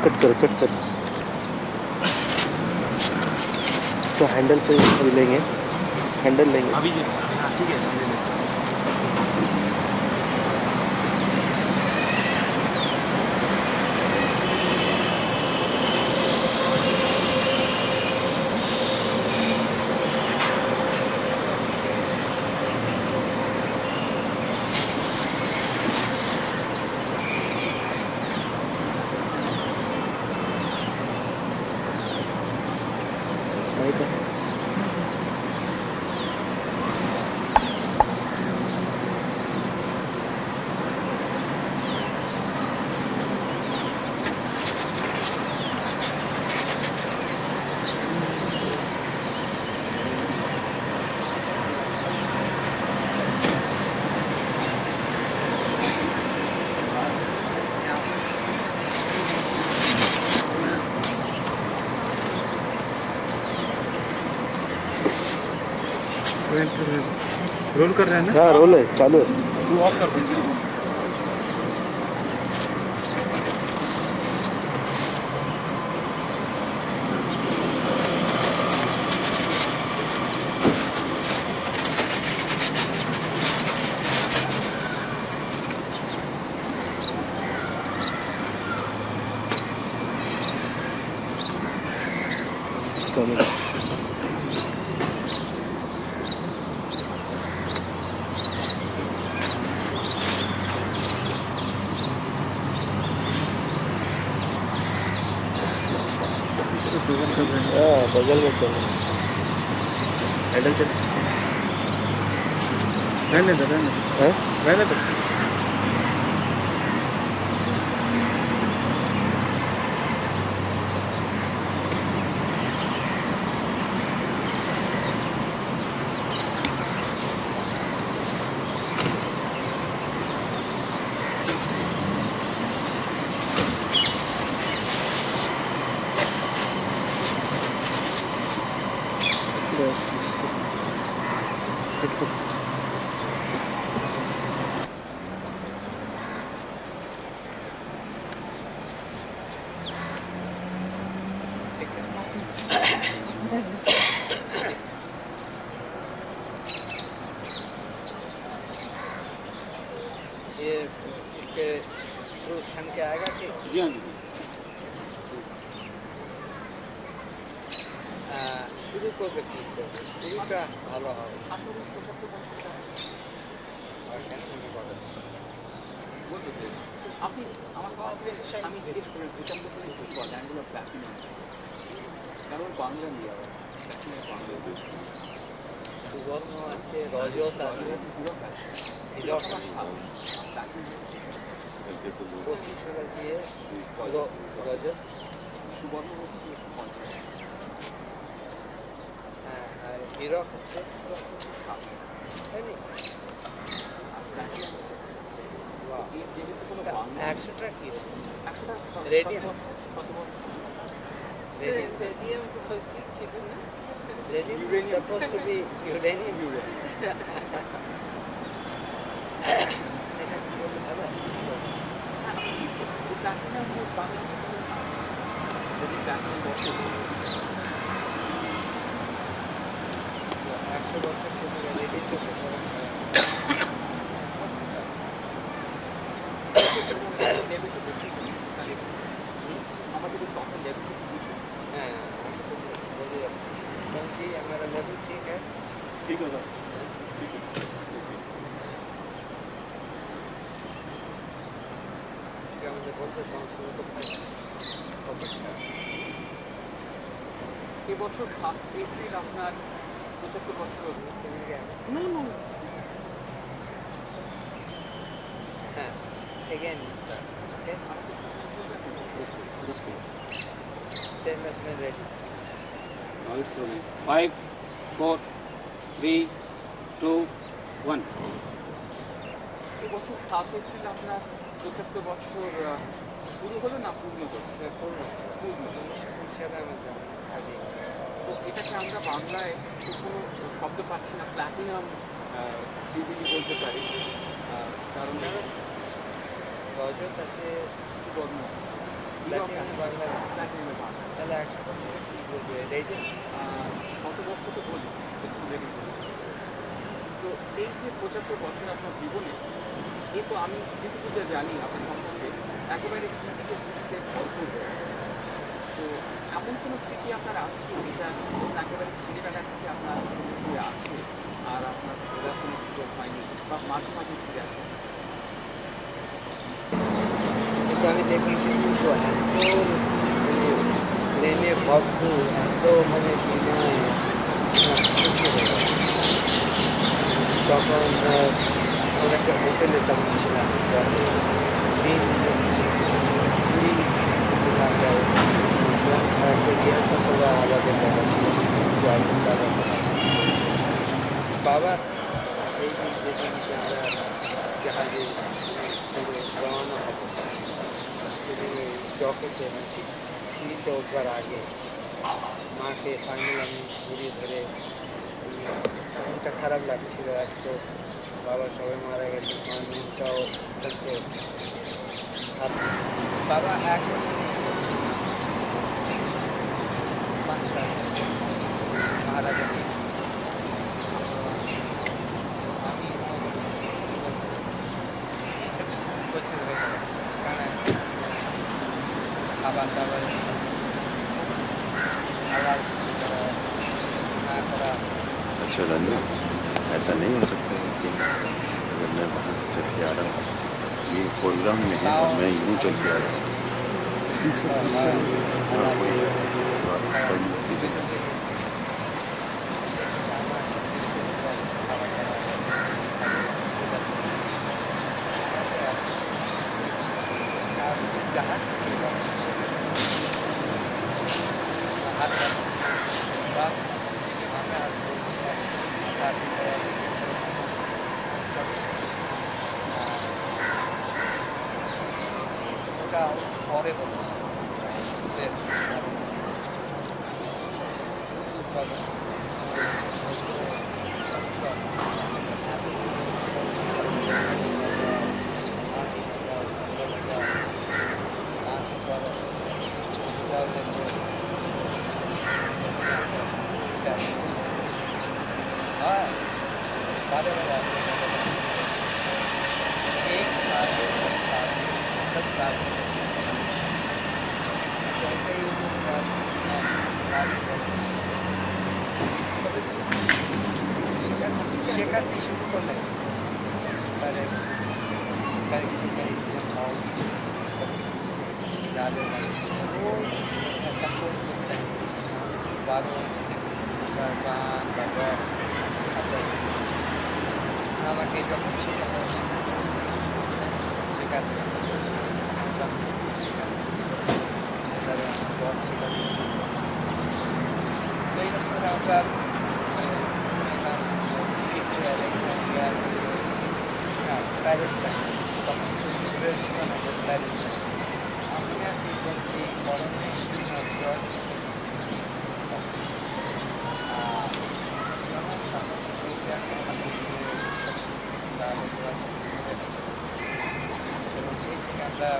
Cut करो सो handle पे अभी लेंगे हैंडल लेंगे अभी हाँ ठीक है आएगा रोल कर रहे हैं ना हाँ रोल है चालू है तू ऑफ कर सकते हो इसका मिला हाँ बगल में चल हैंडल चल रहने दो हाँ रहने दो बस ये इसके थ्रू छन के आएगा कि जी हाँ जी शुरू করবে কি করবে শুরুটা ভালো হবে আপনি আমার আমি জিজ্ঞেস করি দুটার মধ্যে ল্যান্ডগুলো প্ল্যাটিনাম কারণ বাংলা নিয়ে আবার সুবর্ণ আছে রজত আছে হীরক আছে 25 দিয়ে রজত সুবর্ণ হচ্ছে 150 হ্যাঁ আর হীরক হচ্ছে তাই নি যেহেতু কোনো বাংলা 100 টাকা কি 100 টাকা রেডিয়াম কত বড় রেডিয়াম তো ছিল না radium supposed to be uranium platinum Bangla যদি প্ল্যাটিনাম বর্ষ 100 বছর পরে রেডিয়াম আমাদের टोटल लेवल हाँ बोलिए जी हमारा लेवल ठीक है ठीक है ठीक है क्या मुझे बोलते हैं शुरू तो এই বছর 7 এপ্রিল আপনার 75 বছর হবে नो नो हाँ again okay this way 10 minutes में ready now it's rolling 5 4 3 2 1 এই বছর 7 এপ্রিল আপনার 75 বছর শুরু হলো না পূর্ণ করছে पूर्ण হিসাবে আমি আগে তো এটাকে আমরা বাংলায় কোনো শব্দ পাচ্ছি না প্ল্যাটিনাম জুবিলি বলতে পারি কারণ রজত আছে সুবর্ণ প্ল্যাটিনাম বাংলা প্ল্যাটিনামে বাংলা। তাহলে 100 বছর কি বলবে এটাই কত বছর তো বলি, একটু দেরি করি। তো এই যে 75 বছর আপনার জীবনে, এই তো আমি যেটুকু যা জানি আপনার সম্পর্কে একেবারে স্মৃতিতে ভরপুর হয়ে আছে। তো এমন কোনো স্মৃতি আপনার আছে যেটা একেবারে ছেলেবেলা থেকে আপনার সঙ্গে সঙ্গে আছে আর আপনার ঘোরার কোনো সুযোগ হয়নি বা মাঝে মাঝে ফিরে আসে? কিন্তু আমি দেখেছি কিন্তু এত মানে প্রেমে বদ্ধ, এত মানে বিনয় তখন ওর একটা হোটেলে তখন ছিলাম যখন দিন কুড়ি আমরা একটা রিহার্সাল করা আমাদের কথা ছিল বাবা এই যেদিন আমরা জাহাজে রওনা হবো সেদিন ডকেতে ঠিক সিঁড়িতে উঠবার আগে মাকে ফাইনাল আমি ঘুরিয়ে ধরে মনটা খারাপ লাগছিল। এক তো বাবা সবাই মারা গেছে, মার মনটাও বলতে বাবা এখন মারা গেছে। আমি কোচিং হয়ে গেল কারণ খাবার দাবার আবার না করা। अच्छा रंजू, ऐसा नहीं हो सकता है कि अगर मैं वहाँ से चल के आ रहा हूँ, ये फोरग्राउंड में है और मैं यूँ चल के आ रहा हूँ। पीछे पीछे हाँ, कोई बात कोई चीज़ें জাহাজ ওটা পরে বলো हाँ बारे में एक साल सब साल শেখাতে শুরু করলে তাদের যাদের রোজ একটা কোর্স করতে 12 গান বা রক আমাকে যখন শেখানো শেখাতে রক শেখাতে তো এইরকম করে আমরা প্যারিস তখন ছিল না প্যারিস আমি আছি এই গরমে আমরা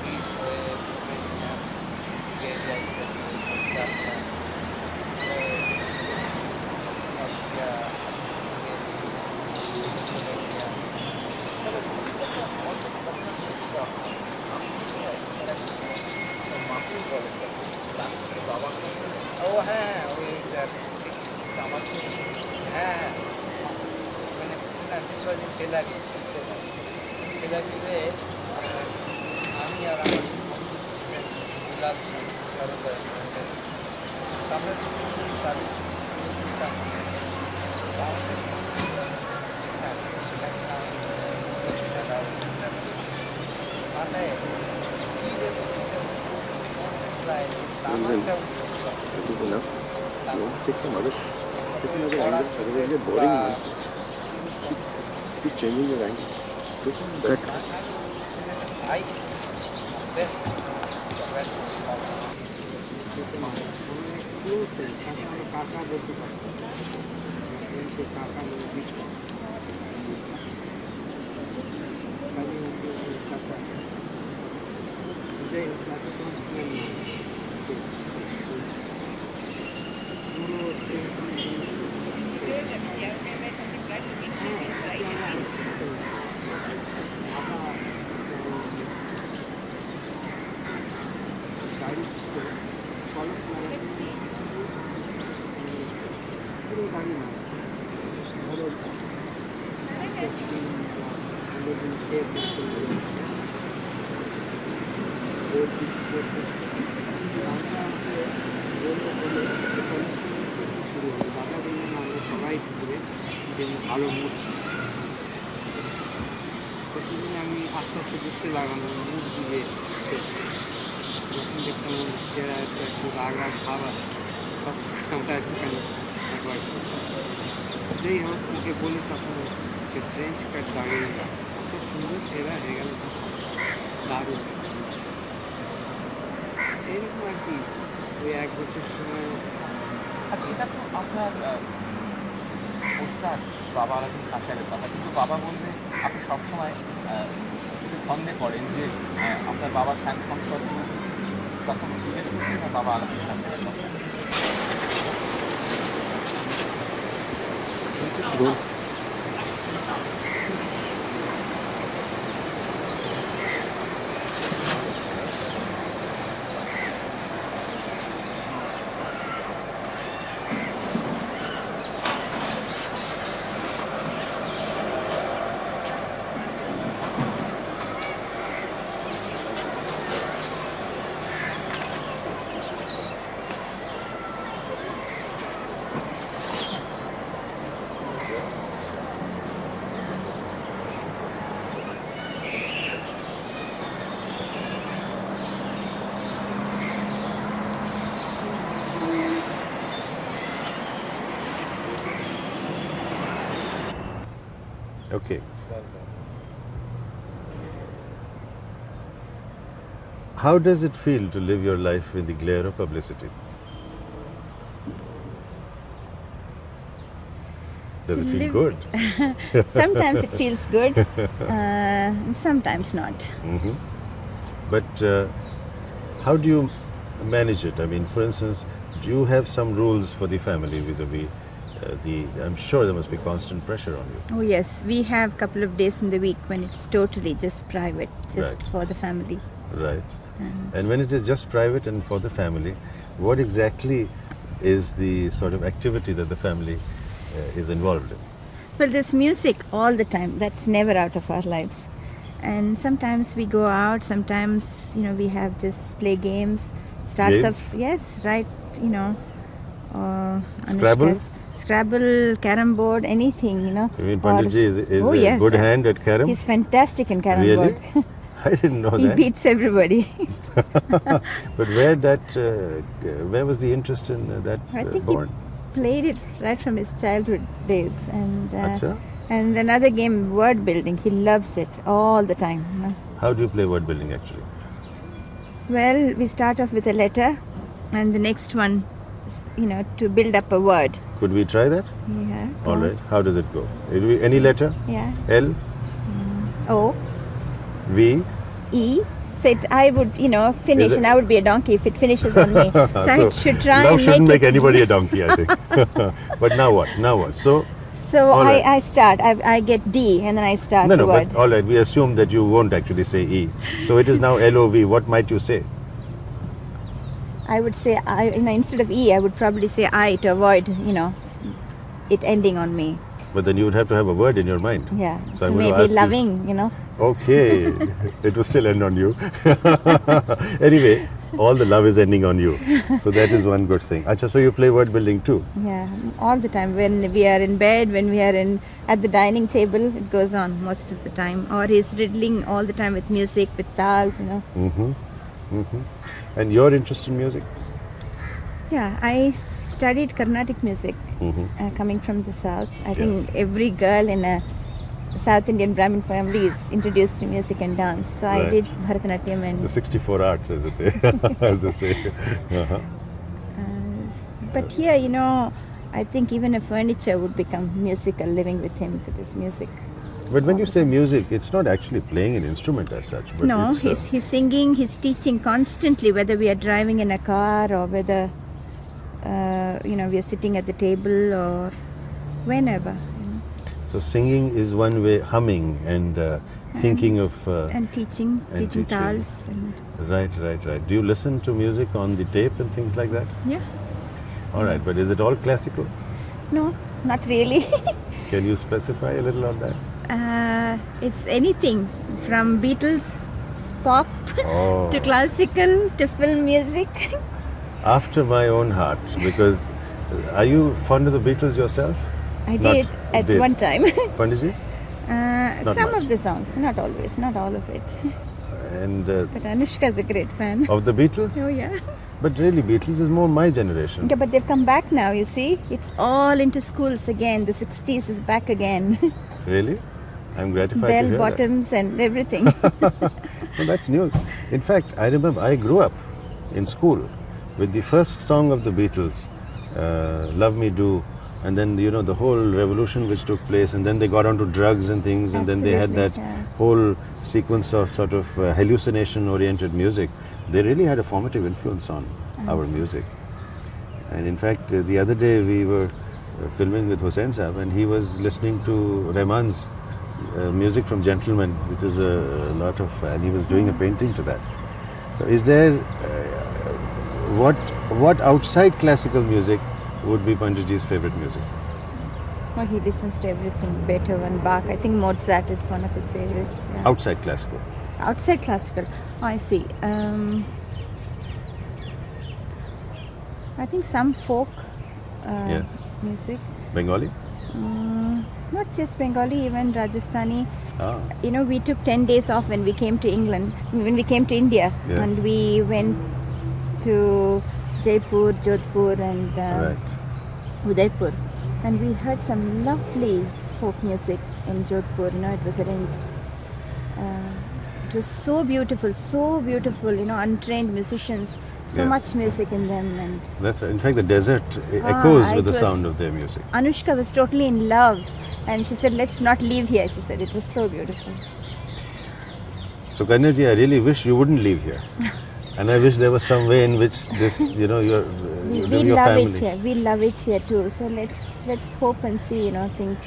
পিস হয়ে অস্ট্রিয়া ও হ্যাঁ ওই আমার হ্যাঁ মানে বিশ্বজিৎ টেলারি টেলারিতে আমি আর আমার আমরা মাথায় It is enough. You want to take some other, take another angle. Otherwise, you're boring man. Keep changing your angle. Look, cut. কাকা বেশি কাকা কাকা সবাই ঘুরে যে ভালো মুখ আমি আস্তে আস্তে বুঝতে লাগলাম মুখ দিয়ে যখন দেখতাম ওর চেহারা একটু রাগ রাগ ভাব আছে তখন আমরা একটুখানি একবার যেই হোক ওকে বলি তখন যে ফ্রেঞ্চ কাট লাগিয়ে কত সুন্দর চেহারা হয়ে গেল দারুণ এরকম আর কি ওই 1 বছর সময় আচ্ছা, এটা তো আপনার ওস্তাদ বাবা আলাদিন কাশারের কথা, কিন্তু বাবা বললে আপনি সবসময় একটু সন্দেহ করেন যে আপনার বাবার ফ্যান সম্পর্ক তখন জিজ্ঞেস করছেন না বাবা আলাদিন কাশারের কথা। Okay. How does it feel to live your life in the glare of publicity? Does it feel good? Sometimes it feels good, sometimes not. Mm-hmm. But how do you manage it? I mean, for instance, do you have some rules for the family vis-a-vis I'm sure there must be constant pressure on you. Oh yes, we have a couple of days in the week when it's totally just private, just Right. for the family. Right. And when it is just private and for the family, what exactly is the sort of activity that the family is involved in? Well, there's music all the time. That's never out of our lives. And sometimes we go out, sometimes, we have just play games. Starts Games? off, yes, right, Scrabble? Anushka's Scrabble, carom board, anything, You mean Or- Panditji is Oh, a yes, good hand at carom? He's fantastic in carom Really? board. I didn't know He that. beats everybody. But where was the interest in that I think born? he played it right from his childhood days, Acha. and another game, word building. He loves it all the time. How do you play word building actually? Well, we start off with a letter, and the next one, is, to build up a word. Could we try that? Yeah. go All on. right. How does it go? It will be any letter? Yeah. L, O, V. E. So I would, finish, Is it- and I would be a donkey if it finishes on me. So I should try love and shouldn't make it. anybody a donkey, I think. But now what? Now what? So So All right. I start. I get D, and then I start no, the word. but all right. We assume that you won't actually say E. So it is now LOV. What might you say? I would say instead of E, I would probably say I to avoid, it ending on me. But then you would have to have a word in your mind. Yeah. So So, I'm going to maybe ask you- loving, Okay. It will still end on you. Anyway, all the love is ending on you. So that is one good thing. Acha, so you play word building too? Yeah, all the time. When we are in bed, when we are at the dining table, it goes on most of the time. Or he's riddling all the time with music, with tals, Mm-hmm. Mm-hmm. And your interest in music? Yeah, I studied Carnatic music Mm-hmm. coming from the south. I think every girl in a South Indian Brahmin family is introduced to music and dance. So I Right. did Bharatanatyam and The 64 arts, as they say. Uh-huh. but here, I think even a furniture would become musical living with him, with his music. But when you say music, it's not actually playing an instrument as such. But No, it's, he's singing, he's teaching constantly, whether we are driving in a car or whether, we are sitting at the table or whenever. so singing is one way, humming and thinking of... And teaching tals. And Right. Do you listen to music on the tape and things like that? yeah. All right, but is it all classical? No, not really. Can you specify a little on that? It's anything from Beatles, pop, Oh. to classical, to film music. After my own heart, because are you fond of the Beatles yourself? I Not- did at did. one time. Panditji? Some much. of the songs, not always, not all of it. And But Anushka is a great fan. of the Beatles? Oh yeah. But really, Beatles is more my generation. Yeah, but they've come back now, you see. It's all into schools again. The 60s is back again. Really? I'm gratified to Bell hear bottoms and everything. that. No, that's news. In fact, I remember I grew up in school with the first song of the Beatles, Love Me Do, and then, the whole revolution which took place, and then they got onto drugs and things, and then they had that Absolutely, yeah. whole sequence of sort of hallucination-oriented music. They really had a formative influence on our music. And in fact, the other day we were filming with Hussain Saab, and he was listening to Rahman's music from Gentleman, which is a lot of, and he was doing a painting to that. So is there, what outside classical music would be Panditji's favorite music? Oh, he listens to everything. Beethoven, Bach. I think Mozart is one of his favorites. Yeah. Outside classical. Outside classical. Oh, I see. I think some folk Yes. music. Bengali? Not just Bengali, even Rajasthani. Ah, We took 10 days off when we came to England, when we came to India. Yes. And we went to Jaipur, Jodhpur and right. Udaipur. And we heard some lovely folk music in Jodhpur. It was arranged. It was so beautiful, untrained musicians, so Yes. much music in them. And That's right. In fact, the desert echoes it with the was- sound of their music. Anushka was totally in love. And she said, let's not leave here. She said, it was so beautiful. So, Kanyaji, I really wish you wouldn't leave here. And I wish there was some way in which this, We your love family. it here. We love it here too. So let's hope and see, things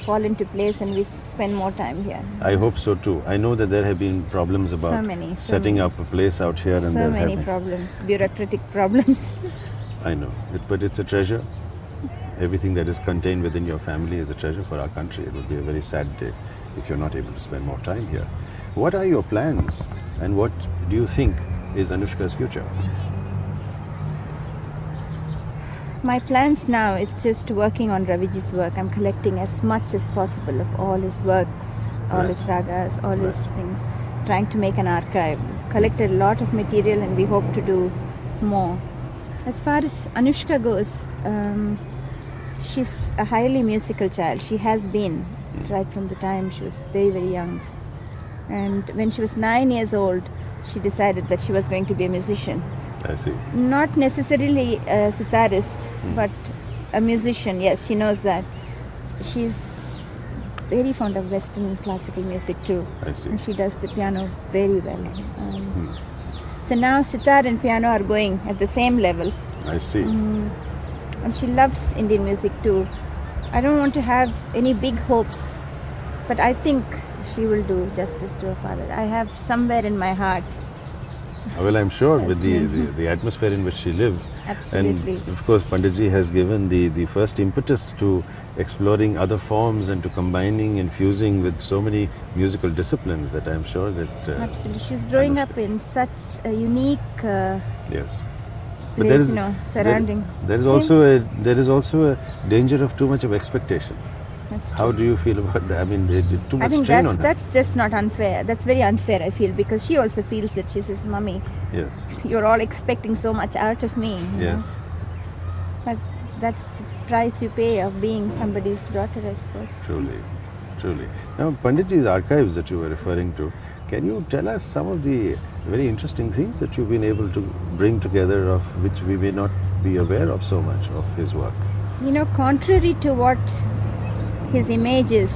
fall into place and we spend more time here. I hope so too. I know that there have been problems about So setting many. up a place out here, and So there many have been. problems, bureaucratic problems. I know, but it's a treasure. Everything that is contained within your family is a treasure for our country. It would be a very sad day if you're not able to spend more time here. What are your plans, and what do you think is Anushka's future? My plans now is just working on Raviji's work. I'm collecting as much as possible of all his works, all Right. his ragas, all his Right. things. Trying to make an archive. Collected a lot of material and we hope to do more. As far as Anushka goes, she's a highly musical child. She has been right from the time she was very, very young. And when she was 9 years old, she decided that she was going to be a musician. I see. Not necessarily a sitarist, but a musician. Yes, she knows that. She's very fond of Western classical music too. I see. And she does the piano very well. So now sitar and piano are going at the same level. I see. And she loves Indian music too. I don't want to have any big hopes, but I think she will do justice to her father. I have somewhere in my heart. Well, I'm sure with That's the atmosphere in which she lives. Absolutely. And of course, Panditji has given the first impetus to exploring other forms and to combining and fusing with so many musical disciplines that I'm sure that... Absolutely. She's growing up in such a unique Yes. place, surrounding. There is Same. also a danger of too much of expectation. That's How do you feel about that? I mean, too I much think strain on her. that's just not unfair. That's very unfair, I feel, because she also feels it. She says, Mummy, Yes. you're all expecting so much out of me. you know. Yes. But that's the price you pay of being somebody's daughter, I suppose. Truly, truly. Now, Panditji's archives that you were referring to, can you tell us some of the very interesting things that you've been able to bring together, of which we may not be aware of so much of his work? Contrary to what his image is,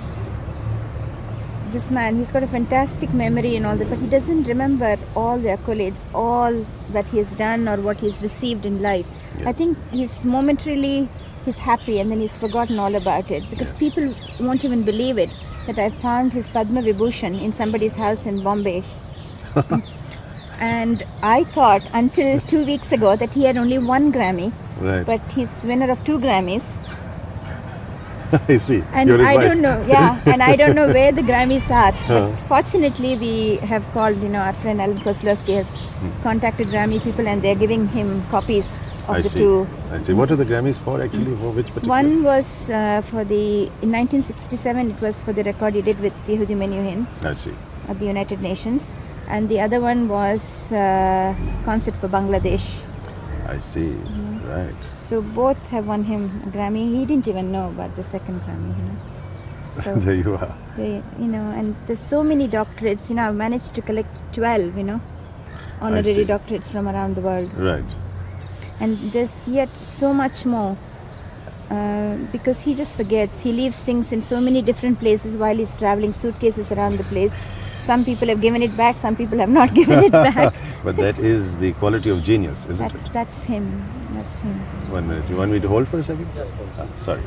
this man, he's got a fantastic memory and all that, but he doesn't remember all the accolades, all that he has done or what he's received in life. Yeah. I think he's happy and then he's forgotten all about it, because people won't even believe it, that I found his Padma Vibhushan in somebody's house in Bombay. And I thought until 2 weeks ago that he had only 1 Grammy, Right. but he's winner of 2 Grammys. I see. And You're his I wife. don't know, and I don't know where the Grammys are. Huh. But fortunately, we have called, our friend Alan Kozlowski has contacted Grammy people, and they're giving him copies of I the see. 2. I see. What are the Grammys for actually? For which particular? One was in 1967, it was for the record he did with Yehudi Menuhin I see. at the United Nations. And the other one was concert for Bangladesh. I see. Right. So both have won him a Grammy. He didn't even know about the second Grammy, So There you are. they, and there's so many doctorates. I've managed to collect 12, see. honorary doctorates from around the world. Right. And there's yet so much more, because he just forgets. He leaves things in so many different places while he's traveling, suitcases around the place. Some people have given it back, some people have not given it back. But that is the quality of genius, isn't it? That's him. That's him. 1 minute. You want me to hold for a second? Sorry.